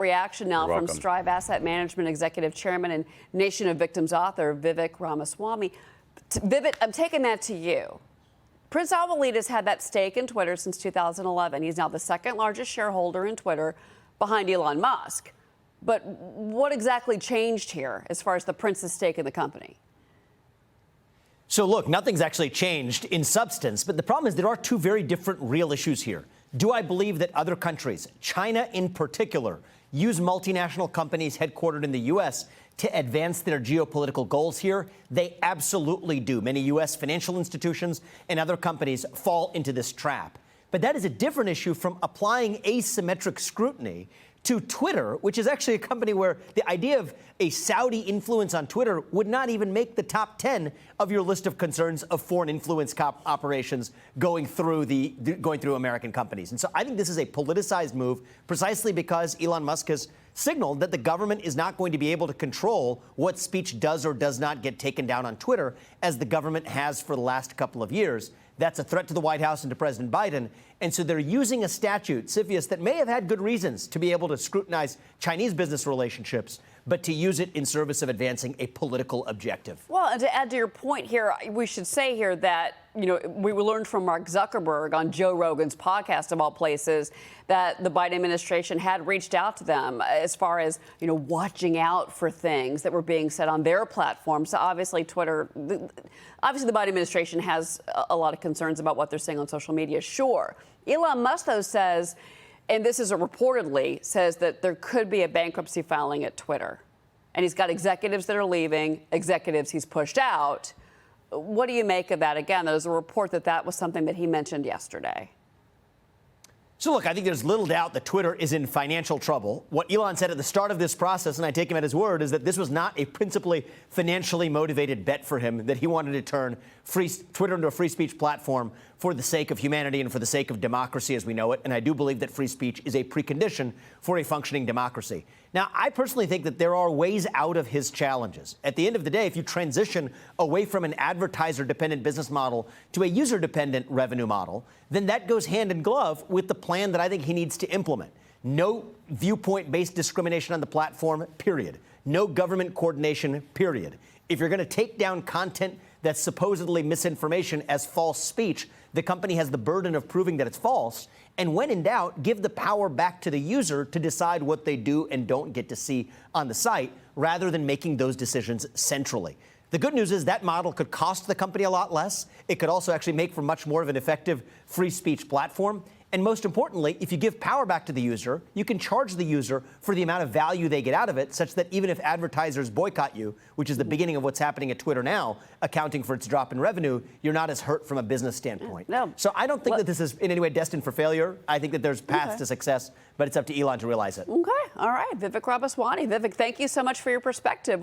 Reaction now You're from welcome. Strive Asset Management Executive Chairman and Nation of Victims author Vivek Ramaswamy. Vivek, I'm taking that to you. Prince Al-Walid has had that stake in Twitter since 2011. He's now the second largest shareholder in Twitter behind Elon Musk. But what exactly changed here as far as the prince's stake in the company? So look, nothing's actually changed in substance, but the problem is there are two very different real issues here. Do I believe that other countries, China in particular, use multinational companies headquartered in the U.S. to advance their geopolitical goals here? They absolutely do. Many U.S. financial institutions and other companies fall into this trap. But that is a different issue from applying asymmetric scrutiny to Twitter, which is actually a company where the idea of a Saudi influence on Twitter would not even make the top 10 of your list of concerns of foreign influence operations going through American companies. And so I think this is a politicized move precisely because Elon Musk has signaled that the government is not going to be able to control what speech does or does not get taken down on Twitter, as the government has for the last couple of years. That's a threat to the White House and to President Biden. And so they're using a statute, CFIUS, that may have had good reasons to be able to scrutinize Chinese business relationships, but to use it in service of advancing a political objective. Well, and to add to your point here, we should say here that, we learned from Mark Zuckerberg on Joe Rogan's podcast, of all places, that the Biden administration had reached out to them as far as, watching out for things that were being said on their platform. So obviously the Biden administration has a lot of concerns about what they're saying on social media. Sure. Elon Musk, though, says, and this is reportedly, says that there could be a bankruptcy filing at Twitter. And he's got executives that are leaving, executives he's pushed out. What do you make of that? Again, there's a report that was something that he mentioned yesterday. So, look, I think there's little doubt that Twitter is in financial trouble. What Elon said at the start of this process, and I take him at his word, is that this was not a principally financially motivated bet for him, that he wanted to turn Twitter into a free speech platform for the sake of humanity and for the sake of democracy as we know it. And I do believe that free speech is a precondition for a functioning democracy. Now, I personally think that there are ways out of his challenges. At the end of the day, if you transition away from an advertiser-dependent business model to a user-dependent revenue model, then that goes hand in glove with the plan that I think he needs to implement. No viewpoint-based discrimination on the platform, period. No government coordination, period. If you're going to take down content that's supposedly misinformation as false speech, the company has the burden of proving that it's false. And when in doubt, give the power back to the user to decide what they do and don't get to see on the site, rather than making those decisions centrally. The good news is that model could cost the company a lot less. It could also actually make for much more of an effective free speech platform. And most importantly, if you give power back to the user, you can charge the user for the amount of value they get out of it, such that even if advertisers boycott you, which is the beginning of what's happening at Twitter now, accounting for its drop in revenue, you're not as hurt from a business standpoint. No. So I don't think that this is in any way destined for failure. I think that there's paths to success, but it's up to Elon to realize it. Okay. All right. Vivek Ramaswamy. Vivek, thank you so much for your perspective.